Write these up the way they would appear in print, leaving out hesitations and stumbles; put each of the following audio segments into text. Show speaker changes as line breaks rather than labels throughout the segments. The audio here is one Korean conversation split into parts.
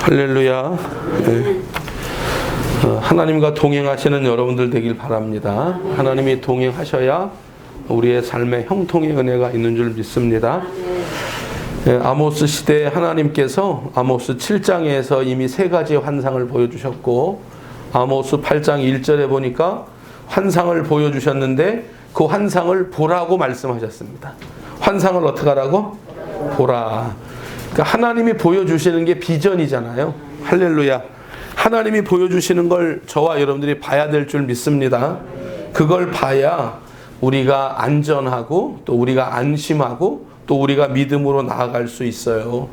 할렐루야. 네. 하나님과 동행하시는 여러분들 되길 바랍니다. 하나님이 동행하셔야 우리의 삶에 형통의 은혜가 있는 줄 믿습니다. 아모스 시대에 하나님께서 아모스 7장에서 이미 세 가지 환상을 보여주셨고, 아모스 8장 1절에 보니까 환상을 보여주셨는데 그 환상을 보라고 말씀하셨습니다. 환상을 어떻게 하라고? 보라. 그러니까 하나님이 보여주시는 게 비전이잖아요. 할렐루야. 하나님이 보여주시는 걸 저와 여러분들이 봐야 될 줄 믿습니다. 그걸 봐야 우리가 안전하고 또 우리가 안심하고 또 우리가 믿음으로 나아갈 수 있어요.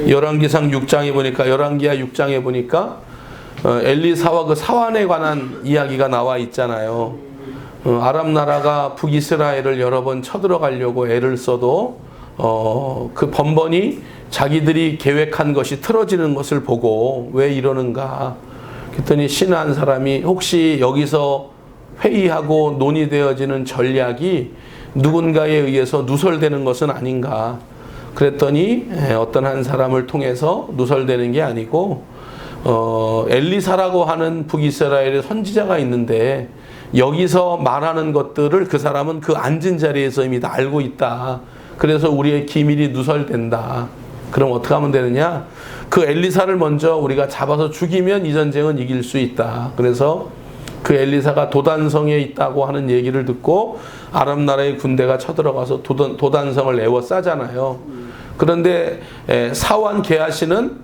열왕기상 6장에 보니까, 열왕기하 6장에 보니까 엘리사와 그 사환에 관한 이야기가 나와 있잖아요. 아람 나라가 북이스라엘을 여러 번 쳐들어가려고 애를 써도 그 번번이 자기들이 계획한 것이 틀어지는 것을 보고 왜 이러는가 그랬더니 신의 한 사람이 혹시 여기서 회의하고 논의되어지는 전략이 누군가에 의해서 누설되는 것은 아닌가 그랬더니 어떤 한 사람을 통해서 누설되는 게 아니고 엘리사라고 하는 북이스라엘의 선지자가 있는데 여기서 말하는 것들을 그 사람은 그 앉은 자리에서 이미 다 알고 있다. 그래서 우리의 기밀이 누설된다. 그럼 어떻게 하면 되느냐? 그 엘리사를 먼저 우리가 잡아서 죽이면 이 전쟁은 이길 수 있다. 그래서 그 엘리사가 도단성에 있다고 하는 얘기를 듣고 아람 나라의 군대가 쳐들어가서 도단성을 에워싸잖아요. 그런데 사환 게하시는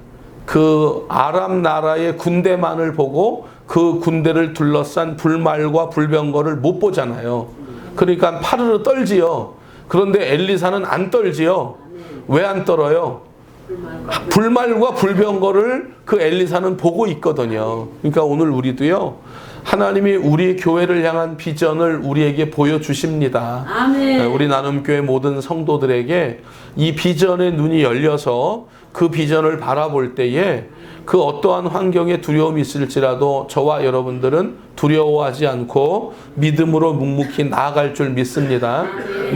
그 아람 나라의 군대만을 보고 그 군대를 둘러싼 불말과 불병거를 못 보잖아요. 그러니까 파르르 떨지요. 그런데 엘리사는 안 떨지요. 왜 안 떨어요? 불말과 불병거를 그 엘리사는 보고 있거든요. 그러니까 오늘 우리도요, 하나님이 우리 교회를 향한 비전을 우리에게 보여주십니다. 아멘. 우리 나눔교회 모든 성도들에게 이 비전의 눈이 열려서 그 비전을 바라볼 때에 그 어떠한 환경에 두려움이 있을지라도 저와 여러분들은 두려워하지 않고 믿음으로 묵묵히 나아갈 줄 믿습니다.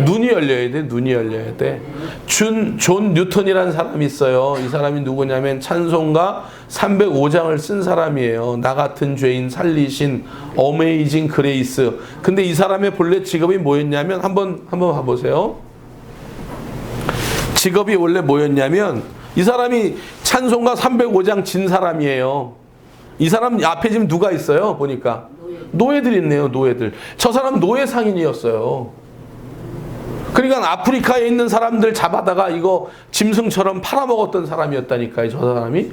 눈이 열려야 돼. 눈이 열려야 돼. 존 뉴턴이라는 사람이 있어요. 이 사람이 누구냐면 찬송가 305장을 쓴 사람이에요. 나 같은 죄인 살리신 어메이징 그레이스. 근데 이 사람의 본래 직업이 뭐였냐면 한번 봐보세요. 직업이 원래 뭐였냐면 이 사람이 찬송가 305장 진 사람이에요. 이 사람 앞에 지금 누가 있어요? 보니까 노예들 있네요. 노예들. 저 사람 노예 상인이었어요. 그러니까 아프리카에 있는 사람들 잡아다가 이거 짐승처럼 팔아먹었던 사람이었다니까요. 저 사람이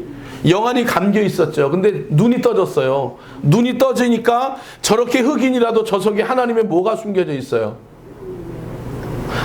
영안이 감겨 있었죠. 근데 눈이 떠졌어요. 눈이 떠지니까 저렇게 흑인이라도 저 속에 하나님의 뭐가 숨겨져 있어요?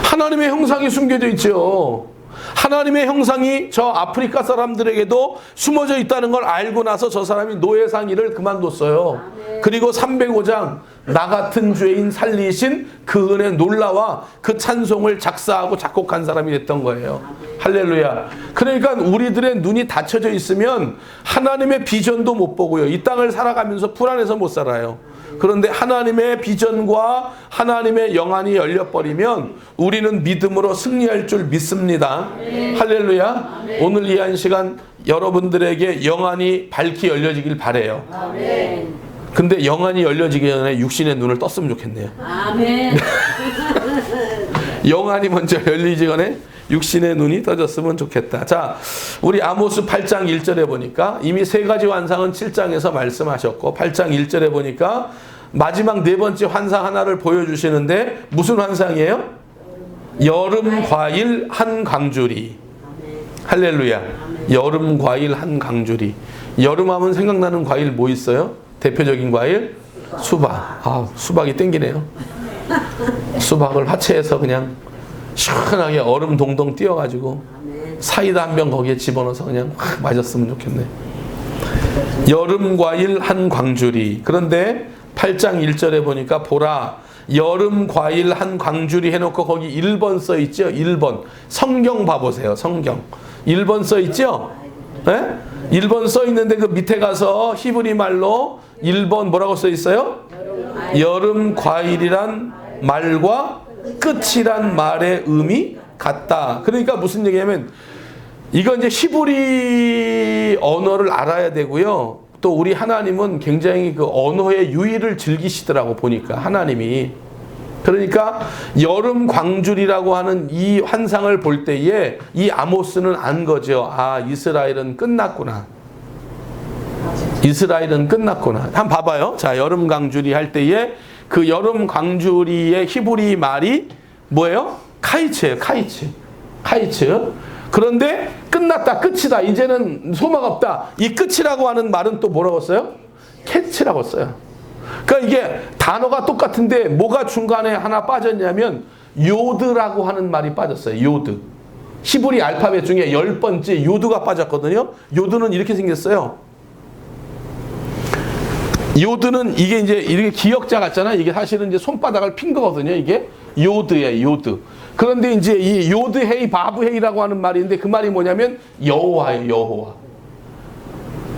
하나님의 형상이 숨겨져 있죠. 하나님의 형상이 저 아프리카 사람들에게도 숨어져 있다는 걸 알고 나서 저 사람이 노예상의를 그만뒀어요. 그리고 305장 나 같은 죄인 살리신 그 은혜 놀라와 그 찬송을 작사하고 작곡한 사람이 됐던 거예요. 할렐루야. 그러니까 우리들의 눈이 닫혀져 있으면 하나님의 비전도 못 보고요. 이 땅을 살아가면서 불안해서 못 살아요. 그런데 하나님의 비전과 하나님의 영안이 열려버리면 우리는 믿음으로 승리할 줄 믿습니다. 아멘. 할렐루야. 아멘. 오늘 이 한 시간 여러분들에게 영안이 밝히 열려지길 바라요. 아멘. 근데 영안이 열려지기 전에 육신의 눈을 떴으면 좋겠네요. 아멘. 영안이 먼저 열리기 전에 육신의 눈이 떠졌으면 좋겠다. 자, 우리 아모스 8장 1절에 보니까 이미 세 가지 환상은 7장에서 말씀하셨고 8장 1절에 보니까 마지막 네 번째 환상 하나를 보여주시는데 무슨 환상이에요? 여름 과일 한 광주리. 할렐루야. 여름 과일 한 광주리. 여름하면 생각나는 과일 뭐 있어요? 대표적인 과일? 수박. 아, 수박이 땡기네요. 수박을 화채해서 그냥 시원하게 얼음 동동 띄워가지고 사이다 한 병 거기에 집어넣어서 그냥 확 마셨으면 좋겠네. 여름 과일 한 광주리. 그런데 8장 1절에 보니까 보라 여름 과일 한 광주리 해놓고 거기 1번 써 있죠. 1번. 성경 봐보세요. 성경. 1번 써 있죠. 네? 1번 써 있는데 그 밑에 가서 히브리 말로 1번 뭐라고 써 있어요? 여름 과일이란 말과 끝이란 말의 의미 같다. 그러니까 무슨 얘기냐면 이건 이제 히브리 언어를 알아야 되고요. 또 우리 하나님은 굉장히 그 언어의 유의를 즐기시더라고 보니까 하나님이. 그러니까 여름 광줄이라고 하는 이 환상을 볼 때에 이 아모스는 안 거죠. 아, 이스라엘은 끝났구나. 이스라엘은 끝났구나. 한번 봐봐요. 자, 여름 광주리 할 때에 그 여름 광주리의 히브리 말이 뭐예요? 카이츠예요. 카이츠. 그런데 끝났다. 끝이다. 이제는 소망 없다. 이 끝이라고 하는 말은 또 뭐라고 써요? 캐치라고 써요. 그러니까 이게 단어가 똑같은데 뭐가 중간에 하나 빠졌냐면 요드라고 하는 말이 빠졌어요. 요드. 히브리 알파벳 중에 10번째 요드가 빠졌거든요. 요드는 이렇게 생겼어요. 요드는 이게 이제 이렇게 기역자 같잖아. 이게 사실은 이제 손바닥을 핀 거거든요. 이게 요드예요. 요드. 그런데 이제 이 요드 헤이 바브 헤이라고 하는 말이 있는데 그 말이 뭐냐면 여호와예요. 여호와.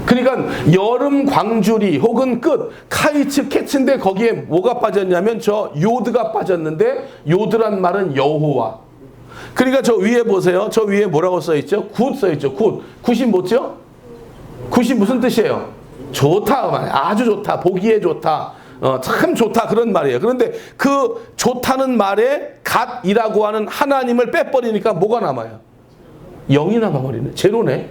그러니까 여름 광주리 혹은 끝 카이츠 캐츠인데 거기에 뭐가 빠졌냐면 저 요드가 빠졌는데 요드란 말은 여호와. 그러니까 저 위에 보세요. 저 위에 뭐라고 써있죠? 굿 써있죠. 굿이 뭐죠? 굿이 무슨 뜻이에요? 좋다. 아주 좋다. 보기에 좋다. 참 좋다. 그런 말이에요. 그런데 그 좋다는 말에 갓이라고 하는 하나님을 빼버리니까 뭐가 남아요? 0이 남아버리네. 제로네.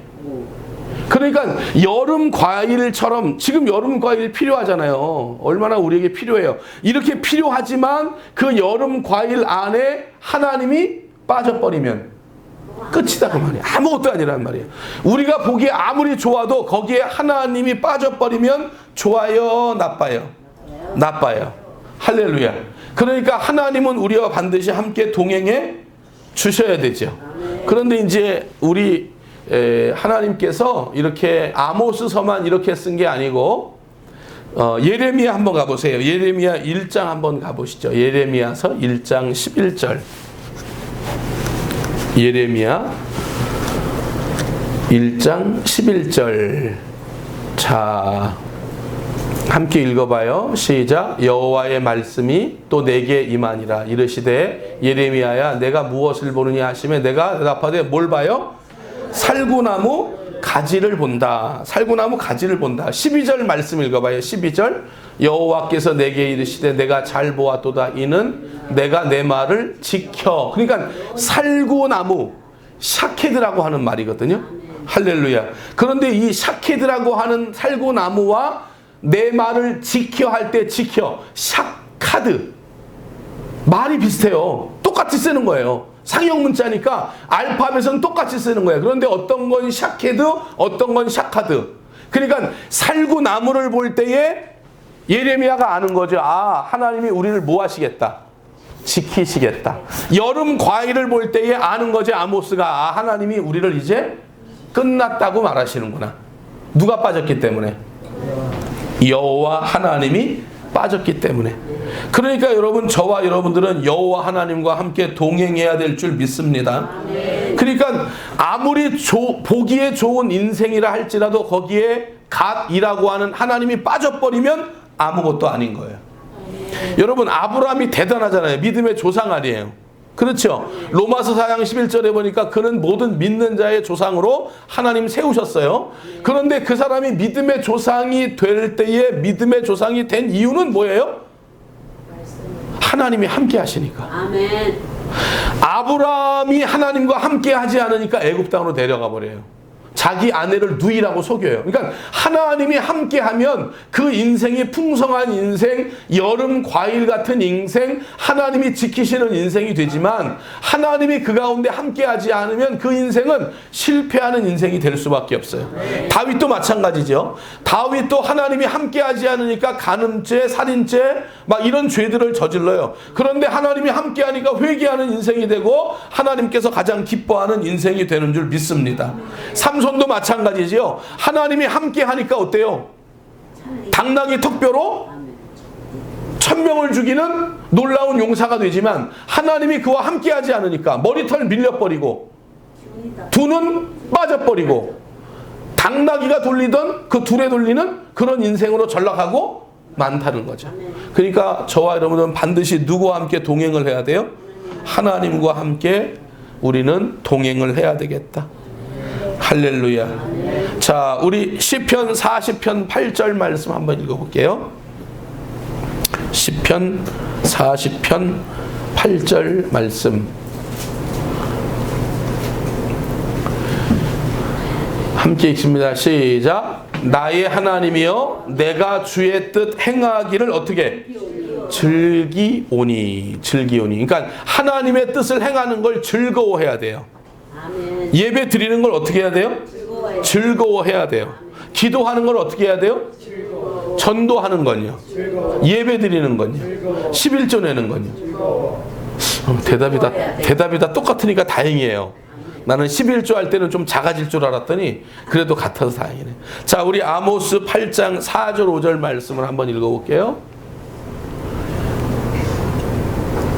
그러니까 여름 과일처럼 지금 여름 과일 필요하잖아요. 얼마나 우리에게 필요해요. 이렇게 필요하지만 그 여름 과일 안에 하나님이 빠져버리면 끝이다 그 말이에요. 아무것도 아니란 말이에요. 우리가 보기에 아무리 좋아도 거기에 하나님이 빠져버리면 좋아요, 나빠요? 나빠요. 할렐루야. 그러니까 하나님은 우리와 반드시 함께 동행해 주셔야 되죠. 그런데 이제 우리 하나님께서 이렇게 아모스서만 이렇게 쓴 게 아니고 예레미야 한번 가보세요. 예레미야 1장 한번 가보시죠. 예레미야서 1장 11절. 예레미야 1장 11절. 자, 함께 읽어봐요. 시작. 여호와의 말씀이 또 내게 임하니라. 이르시되 예레미야야 내가 무엇을 보느냐 하시면 내가 대답하되 뭘 봐요? 살구나무 가지를 본다. 살구나무 가지를 본다. 12절 말씀 읽어봐요. 12절. 여호와께서 내게 이르시되 내가 잘 보았도다. 이는 내가 내 말을 지켜. 그러니까 살구나무 샤케드라고 하는 말이거든요. 할렐루야. 그런데 이 샤케드라고 하는 살구나무와 내 말을 지켜 할 때 지켜 샤카드 말이 비슷해요. 똑같이 쓰는 거예요. 상형 문자니까 알파벳은 똑같이 쓰는 거예요. 그런데 어떤 건 샤케드, 어떤 건 샤카드. 그러니까 살구나무를 볼 때에 예레미야가 아는 거죠. 아, 하나님이 우리를 뭐 하시겠다? 지키시겠다. 여름 과일을 볼 때에 아는 거죠. 아모스가 아, 하나님이 우리를 이제 끝났다고 말하시는구나. 누가 빠졌기 때문에? 여호와 하나님이 빠졌기 때문에. 그러니까 여러분, 저와 여러분들은 여호와 하나님과 함께 동행해야 될 줄 믿습니다. 그러니까 아무리 보기에 좋은 인생이라 할지라도 거기에 갓이라고 하는 하나님이 빠져버리면 아무것도 아닌 거예요. 여러분, 아브라함이 대단하잖아요. 믿음의 조상 아니에요. 그렇죠. 로마서 4장 11절에 보니까 그는 모든 믿는 자의 조상으로 하나님 세우셨어요. 그런데 그 사람이 믿음의 조상이 될 때에 믿음의 조상이 된 이유는 뭐예요? 하나님이 함께 하시니까.
아멘.
아브라함이 하나님과 함께 하지 않으니까 애굽 땅으로 내려가 버려요. 자기 아내를 누이라고 속여요. 그러니까 하나님이 함께하면 그 인생이 풍성한 인생, 여름 과일 같은 인생, 하나님이 지키시는 인생이 되지만 하나님이 그 가운데 함께하지 않으면 그 인생은 실패하는 인생이 될 수밖에 없어요. 다윗도 마찬가지죠. 다윗도 하나님이 함께하지 않으니까 간음죄, 살인죄 막 이런 죄들을 저질러요. 그런데 하나님이 함께하니까 회개하는 인생이 되고 하나님께서 가장 기뻐하는 인생이 되는 줄 믿습니다. 삼손도 마찬가지지요. 하나님이 함께 하니까 어때요? 당나귀 턱뼈로 1000명을 죽이는 놀라운 용사가 되지만 하나님이 그와 함께 하지 않으니까 머리털 밀려버리고 두 눈 빠져버리고 당나귀가 돌리던 그 둘에 돌리는 그런 인생으로 전락하고 많다는 거죠. 그러니까 저와 여러분은 반드시 누구와 함께 동행을 해야 돼요? 하나님과 함께 우리는 동행을 해야 되겠다. 할렐루야. 자, 우리 시편 40편 8절 말씀 한번 읽어볼게요. 시편 40편 8절 말씀. 함께 읽습니다. 시작. 나의 하나님이여, 내가 주의 뜻 행하기를 어떻게? 즐기오니. 그러니까 하나님의 뜻을 행하는 걸 즐거워해야 돼요. 예배 드리는 걸 어떻게 해야 돼요? 즐거워해야 돼요. 기도하는 걸 어떻게 해야 돼요? 전도하는 건요. 예배 드리는 건요. 11조 내는 건요. 대답이 다 똑같으니까 다행이에요. 나는 11조 할 때는 좀 작아질 줄 알았더니 그래도 같아서 다행이네. 자, 우리 아모스 8장 4절 5절 말씀을 한번 읽어볼게요.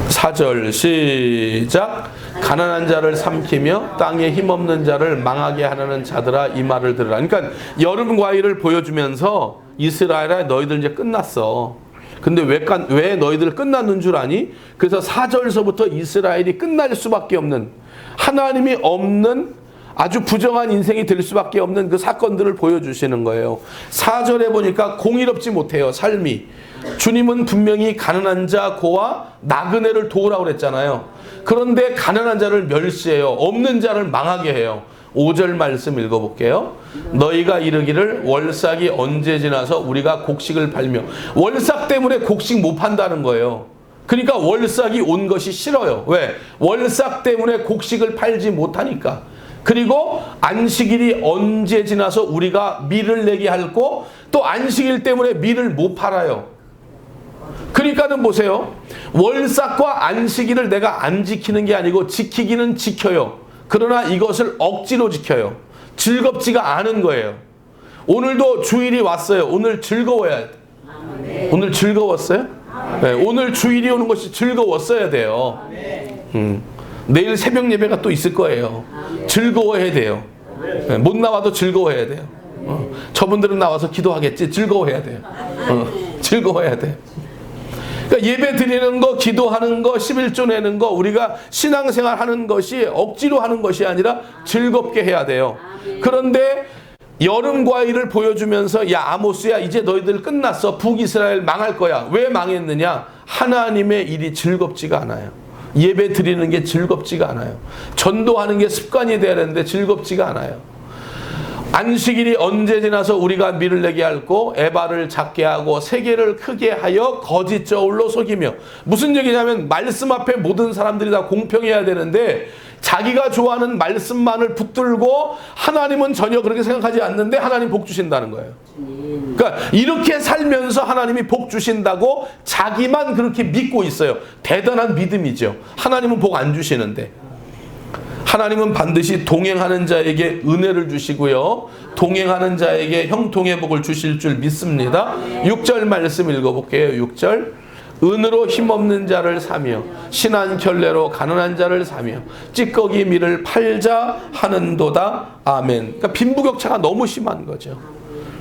4절 시작. 가난한 자를 삼키며 땅에 힘없는 자를 망하게 하는 자들아, 이 말을 들으라. 그러니까 여름 과일을 보여주면서 이스라엘아, 너희들 이제 끝났어. 근데 왜 너희들 끝났는 줄 아니? 그래서 4절서부터 이스라엘이 끝날 수밖에 없는, 하나님이 없는 아주 부정한 인생이 될 수밖에 없는 그 사건들을 보여주시는 거예요. 4절에 보니까 공의롭지 못해요, 삶이. 주님은 분명히 가난한 자, 고아, 나그네를 도우라고 그랬잖아요. 그런데 가난한 자를 멸시해요. 없는 자를 망하게 해요. 5절 말씀 읽어볼게요. 너희가 이르기를 월삭이 언제 지나서 우리가 곡식을 팔며. 월삭 때문에 곡식 못 판다는 거예요. 그러니까 월삭이 온 것이 싫어요. 왜? 월삭 때문에 곡식을 팔지 못하니까. 그리고 안식일이 언제 지나서 우리가 밀을 내게 할고, 또 안식일 때문에 밀을 못 팔아요. 그러니까는 보세요. 월삭과 안식일을 내가 안 지키는 게 아니고 지키기는 지켜요. 그러나 이것을 억지로 지켜요. 즐겁지가 않은 거예요. 오늘도 주일이 왔어요. 오늘 즐거워야 돼. 오늘 즐거웠어요? 네, 오늘 주일이 오는 것이 즐거웠어야 돼요. 내일 새벽 예배가 또 있을 거예요. 즐거워해야 돼요. 네, 못 나와도 즐거워해야 돼요. 저분들은 나와서 기도하겠지. 즐거워해야 돼요. 즐거워해야 돼요. 그러니까 예배 드리는 거, 기도하는 거, 11조 내는 거, 우리가 신앙생활 하는 것이 억지로 하는 것이 아니라 즐겁게 해야 돼요. 그런데 여름 과일을 보여주면서, 야 아모스야, 이제 너희들 끝났어. 북이스라엘 망할 거야. 왜 망했느냐? 하나님의 일이 즐겁지가 않아요. 예배 드리는 게 즐겁지가 않아요. 전도하는 게 습관이 돼야 되는데 즐겁지가 않아요. 안식일이 언제 지나서 우리가 밀을 내게 할고, 에바를 작게 하고 세계를 크게 하여 거짓 저울로 속이며. 무슨 얘기냐면, 말씀 앞에 모든 사람들이 다 공평해야 되는데 자기가 좋아하는 말씀만을 붙들고, 하나님은 전혀 그렇게 생각하지 않는데 하나님 복 주신다는 거예요. 그러니까 이렇게 살면서 하나님이 복 주신다고 자기만 그렇게 믿고 있어요. 대단한 믿음이죠. 하나님은 복 안 주시는데. 하나님은 반드시 동행하는 자에게 은혜를 주시고요, 동행하는 자에게 형통의 복을 주실 줄 믿습니다. 6절 말씀 읽어볼게요. 6절. 은으로 힘없는 자를 사며 신한 켤레로 가난한 자를 사며 찌꺼기 밀을 팔자 하는도다. 아멘. 그러니까 빈부격차가 너무 심한 거죠.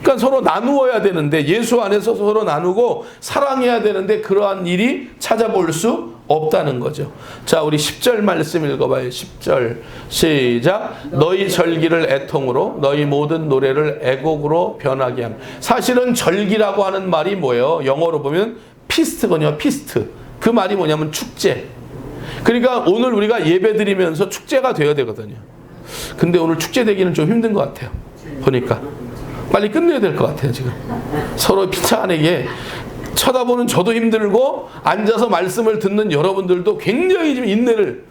그러니까 서로 나누어야 되는데, 예수 안에서 서로 나누고 사랑해야 되는데 그러한 일이 찾아볼 수 없다는 거죠. 자, 우리 10절 말씀 읽어봐요. 10절 시작. 너희 절기를 애통으로, 너희 모든 노래를 애곡으로 변하게 함. 사실은 절기라고 하는 말이 뭐예요? 영어로 보면 피스트거든요. 피스트. 그 말이 뭐냐면 축제. 그러니까 오늘 우리가 예배 드리면서 축제가 되어야 되거든요. 근데 오늘 축제 되기는 좀 힘든 것 같아요. 보니까 빨리 끝내야 될 것 같아요. 지금 서로 피차간에게 쳐다보는 저도 힘들고, 앉아서 말씀을 듣는 여러분들도 굉장히 좀 인내를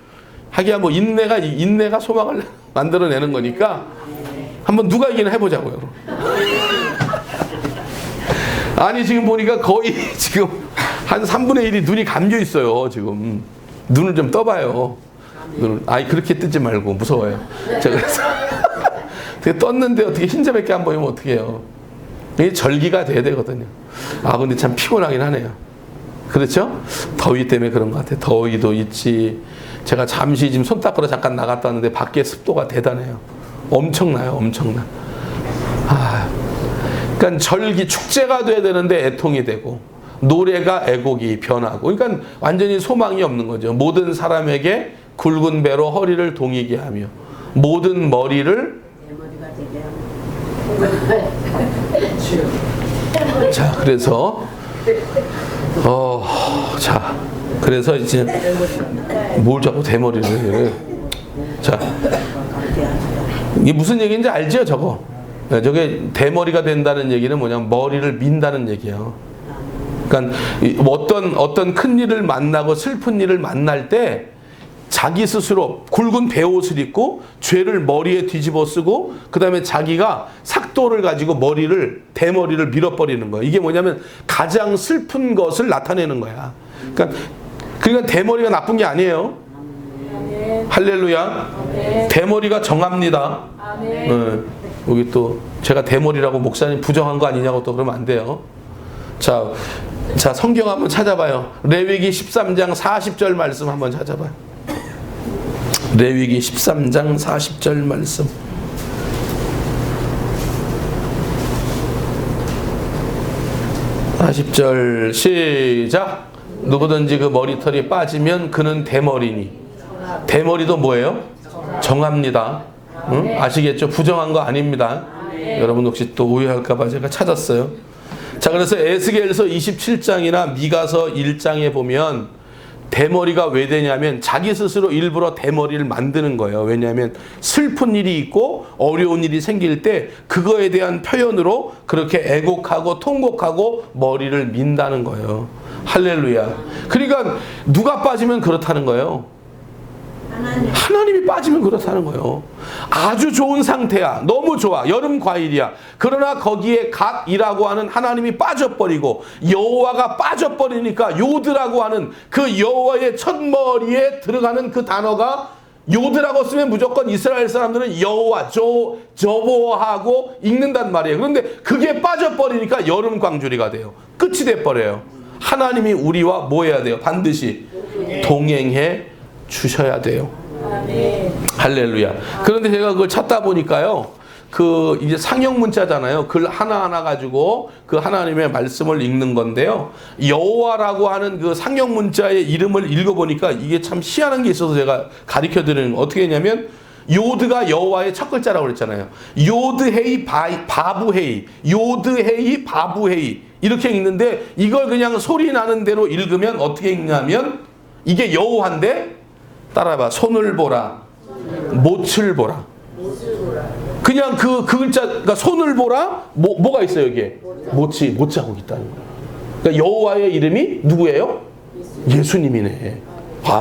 하기야, 뭐 인내가 소망을 만들어내는 거니까 한번 누가 이기나 해보자고요. 아니 지금 보니까 거의 지금 한 3분의 1이 눈이 감겨 있어요. 지금 눈을 좀 떠봐요. 눈을. 아니 그렇게 뜨지 말고, 무서워요. 제가 그래서 떴는데 어떻게 흰자밖에 안 보이면 어떡해요. 이게 절기가 돼야 되거든요. 아 근데 참 피곤하긴 하네요. 그렇죠? 더위 때문에 그런 것 같아요. 더위도 있지. 제가 잠시 지금 손 닦으러 잠깐 나갔다 왔는데 밖에 습도가 대단해요. 엄청나요. 엄청나. 그러니까 절기, 축제가 돼야 되는데 애통이 되고, 노래가 애곡이 변하고, 그러니까 완전히 소망이 없는 거죠. 모든 사람에게 굵은 배로 허리를 동이게 하며 모든 머리를 자, 그래서 그래서 이제 뭘 자꾸 대머리를 해. 자, 이게 무슨 얘기인지 알죠, 저거? 저게 대머리가 된다는 얘기는 뭐냐면 머리를 민다는 얘기예요. 그러니까 어떤 큰 일을 만나고 슬픈 일을 만날 때 자기 스스로 굵은 베옷을 입고 죄를 머리에 뒤집어 쓰고 그 다음에 자기가 삭도를 가지고 대머리를 밀어버리는 거예요. 이게 뭐냐면 가장 슬픈 것을 나타내는 거야. 그러니까 대머리가 나쁜 게 아니에요. 할렐루야. 대머리가 정합니다. 여기 또 제가 대머리라고 목사님 부정한 거 아니냐고 또 그러면 안 돼요. 자, 성경 한번 찾아봐요. 레위기 13장 40절 말씀 한번 찾아봐요. 레위기 13장 40절 말씀. (40절) 시작. 누구든지 그 머리털이 빠지면 그는 대머리니. 대머리도 뭐예요? 정합니다. 응? 아시겠죠? 부정한 거 아닙니다. 여러분 혹시 또 오해할까봐 제가 찾았어요. 자, 그래서 에스겔서 27장이나 미가서 1장에 보면 대머리가 왜 되냐면 자기 스스로 일부러 대머리를 만드는 거예요. 왜냐하면 슬픈 일이 있고 어려운 일이 생길 때 그거에 대한 표현으로 그렇게 애곡하고 통곡하고 머리를 민다는 거예요. 할렐루야. 그러니까 누가 빠지면 그렇다는 거예요. 하나님이 빠지면 그렇다는 거예요. 아주 좋은 상태야. 너무 좋아. 여름 과일이야. 그러나 거기에 갓이라고 하는 하나님이 빠져버리고 여호와가 빠져버리니까 요드라고 하는 그 여호와의 첫머리에 들어가는 그 단어가 요드라고 쓰면 무조건 이스라엘 사람들은 여호와, 저보하고 읽는단 말이에요. 그런데 그게 빠져버리니까 여름 광주리가 돼요. 끝이 돼버려요. 하나님이 우리와 뭐 해야 돼요? 반드시 동행해 주셔야 돼요. 할렐루야. 그런데 제가 그걸 찾다 보니까요, 이제 상형 문자잖아요. 글 하나하나 가지고 그 하나님의 말씀을 읽는 건데요. 여호와라고 하는 그 상형 문자의 이름을 읽어보니까 이게 참 희한한 게 있어서 제가 가르쳐 드리는 거. 어떻게 했냐면, 요드가 여호와의 첫 글자라고 그랬잖아요. 요드헤이 바부헤이, 요드헤이 바부헤이 이렇게 읽는데, 이걸 그냥 소리 나는 대로 읽으면 어떻게 읽냐면, 이게 여호와인데, 따라봐. 손을 보라, 못을 보라. 그냥 그 글자, 그러니까 손을 보라, 뭐가 있어요, 여기에? 못이 자국 있다는 거예요. 그러니까 여호와의 이름이 누구예요? 예수님이네.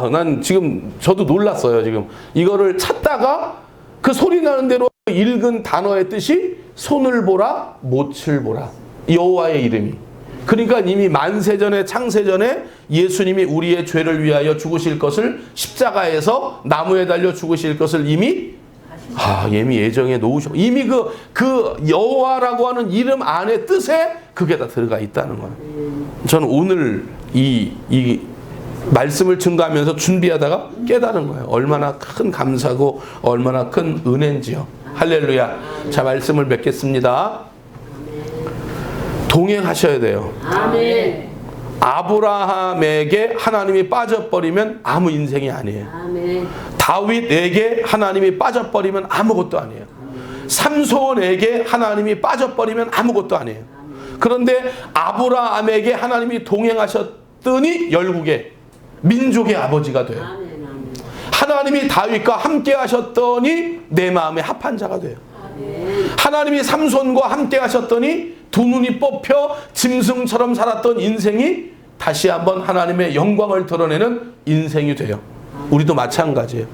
난 지금 저도 놀랐어요, 지금. 이거를 찾다가 그 소리 나는 대로 읽은 단어의 뜻이 손을 보라, 못을 보라. 여호와의 이름이. 그러니까 이미 만세전에 창세전에 예수님이 우리의 죄를 위하여 죽으실 것을 십자가에서 나무에 달려 죽으실 것을 이미 예정해 놓으셔. 이미 그 여호와라고 하는 이름 안에 뜻에 그게 다 들어가 있다는 거예요. 저는 오늘 이 말씀을 증거하면서 준비하다가 깨달은 거예요. 얼마나 큰 감사고 얼마나 큰 은혜인지요. 할렐루야. 자, 말씀을 맺겠습니다. 동행하셔야 돼요. 아멘. 아브라함에게 하나님이 빠져버리면 아무 인생이 아니에요. 아멘. 다윗에게 하나님이 빠져버리면 아무것도 아니에요. 아멘. 삼손에게 하나님이 빠져버리면 아무것도 아니에요. 아멘. 그런데 아브라함에게 하나님이 동행하셨더니 열국의 민족의 아버지가 돼요. 아멘. 아멘. 하나님이 다윗과 함께 하셨더니 내 마음에 합한 자가 돼요. 아멘. 하나님이 삼손과 함께 하셨더니 두 눈이 뽑혀 짐승처럼 살았던 인생이 다시 한번 하나님의 영광을 드러내는 인생이 돼요. 우리도 마찬가지예요.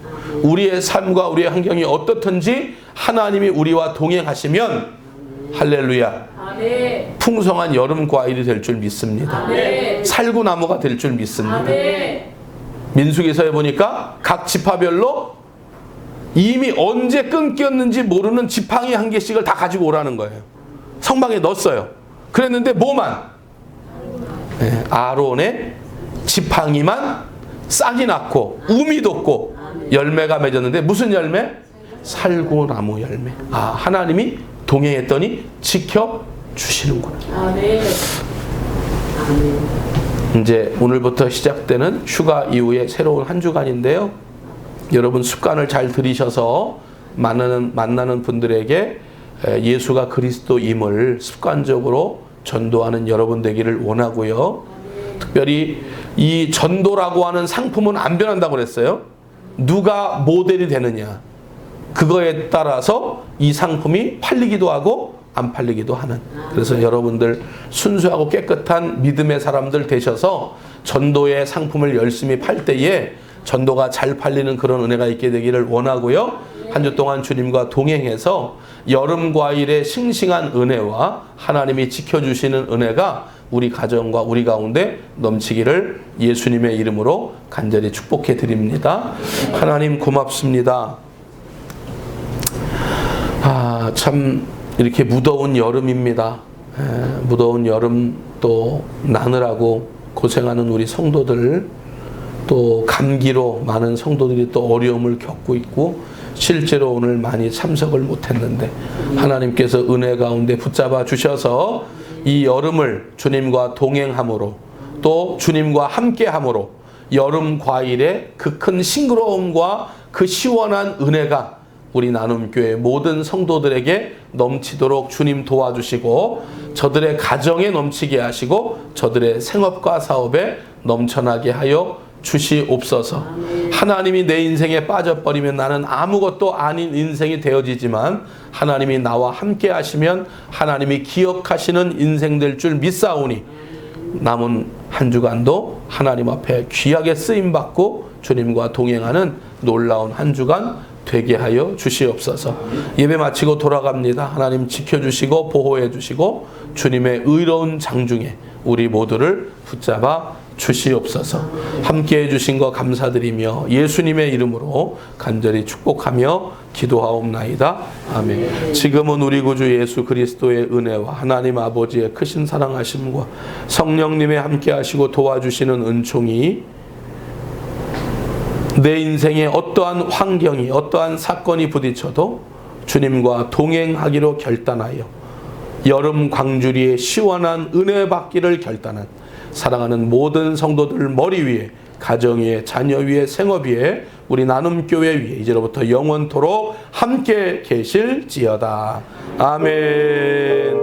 우리의 삶과 우리의 환경이 어떻든지 하나님이 우리와 동행하시면 할렐루야, 풍성한 여름 과일이 될 줄 믿습니다. 살구나무가 될 줄 믿습니다. 민수기서에 보니까 각 지파별로 이미 언제 끊겼는지 모르는 지팡이 한 개씩을 다 가지고 오라는 거예요. 성막에 넣었어요. 그랬는데 뭐만? 아론의 지팡이만 싹이 났고 우미 돋고 열매가 맺었는데 무슨 열매? 살구나무 열매. 하나님이 동행했더니 지켜주시는구나. 아멘. 이제 오늘부터 시작되는 휴가 이후에 새로운 한 주간인데요. 여러분 습관을 잘 들이셔서 만나는 분들에게 예수가 그리스도임을 습관적으로 전도하는 여러분 되기를 원하고요. 특별히 이 전도라고 하는 상품은 안 변한다고 그랬어요. 누가 모델이 되느냐, 그거에 따라서 이 상품이 팔리기도 하고 안 팔리기도 하는, 그래서 여러분들 순수하고 깨끗한 믿음의 사람들 되셔서 전도의 상품을 열심히 팔 때에 전도가 잘 팔리는 그런 은혜가 있게 되기를 원하고요. 한 주 동안 주님과 동행해서 여름 과일의 싱싱한 은혜와 하나님이 지켜주시는 은혜가 우리 가정과 우리 가운데 넘치기를 예수님의 이름으로 간절히 축복해 드립니다. 하나님 고맙습니다. 참 이렇게 무더운 여름입니다. 무더운 여름, 또 나느라고 고생하는 우리 성도들, 또 감기로 많은 성도들이 또 어려움을 겪고 있고, 실제로 오늘 많이 참석을 못했는데 하나님께서 은혜 가운데 붙잡아 주셔서 이 여름을 주님과 동행함으로, 또 주님과 함께함으로 여름 과일의 그 큰 싱그러움과 그 시원한 은혜가 우리 나눔교회 모든 성도들에게 넘치도록 주님 도와주시고, 저들의 가정에 넘치게 하시고 저들의 생업과 사업에 넘쳐나게 하여 주시옵소서. 하나님이 내 인생에 빠져버리면 나는 아무것도 아닌 인생이 되어지지만, 하나님이 나와 함께 하시면 하나님이 기억하시는 인생 될 줄 믿사오니, 남은 한 주간도 하나님 앞에 귀하게 쓰임받고 주님과 동행하는 놀라운 한 주간 되게 하여 주시옵소서. 예배 마치고 돌아갑니다. 하나님 지켜주시고 보호해 주시고 주님의 의로운 장중에 우리 모두를 붙잡아 주시옵소서. 함께해 주신 거 감사드리며 예수님의 이름으로 간절히 축복하며 기도하옵나이다. 아멘. 지금은 우리 구주 예수 그리스도의 은혜와 하나님 아버지의 크신 사랑하심과 성령님의 함께하시고 도와주시는 은총이 내 인생에 어떠한 환경이, 어떠한 사건이 부딪혀도 주님과 동행하기로 결단하여 여름 광주리의 시원한 은혜 받기를 결단한 사랑하는 모든 성도들 머리 위에, 가정 위에, 자녀 위에, 생업 위에, 우리 나눔교회 위에 이제로부터 영원토록 함께 계실지어다. 아멘.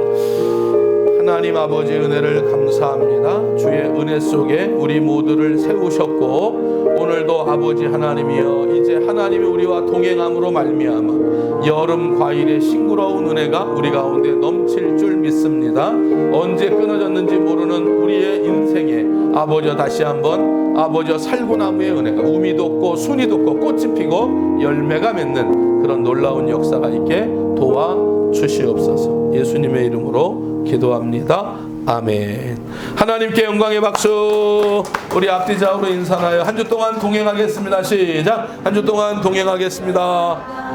하나님 아버지 은혜를 감사합니다. 주의 은혜 속에 우리 모두를 세우셨고, 오늘도 아버지 하나님이여, 이제 하나님이 우리와 동행함으로 말미암아 여름 과일의 싱그러운 은혜가 우리 가운데 넘칠 줄 믿습니다. 언제 끊어졌는지 모르는 우리의 인생에 아버지 다시 한번 아버지 살구나무의 은혜가 우미 돋고 순이 돋고 꽃이 피고 열매가 맺는 그런 놀라운 역사가 있게 도와주시옵소서. 예수님의 이름으로 기도합니다. 아멘. 하나님께 영광의 박수. 우리 앞뒤 좌우로 인사하여 한 주 동안 동행하겠습니다. 시작. 한 주 동안 동행하겠습니다.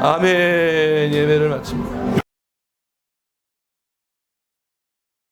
아멘. 예배를 마칩니다.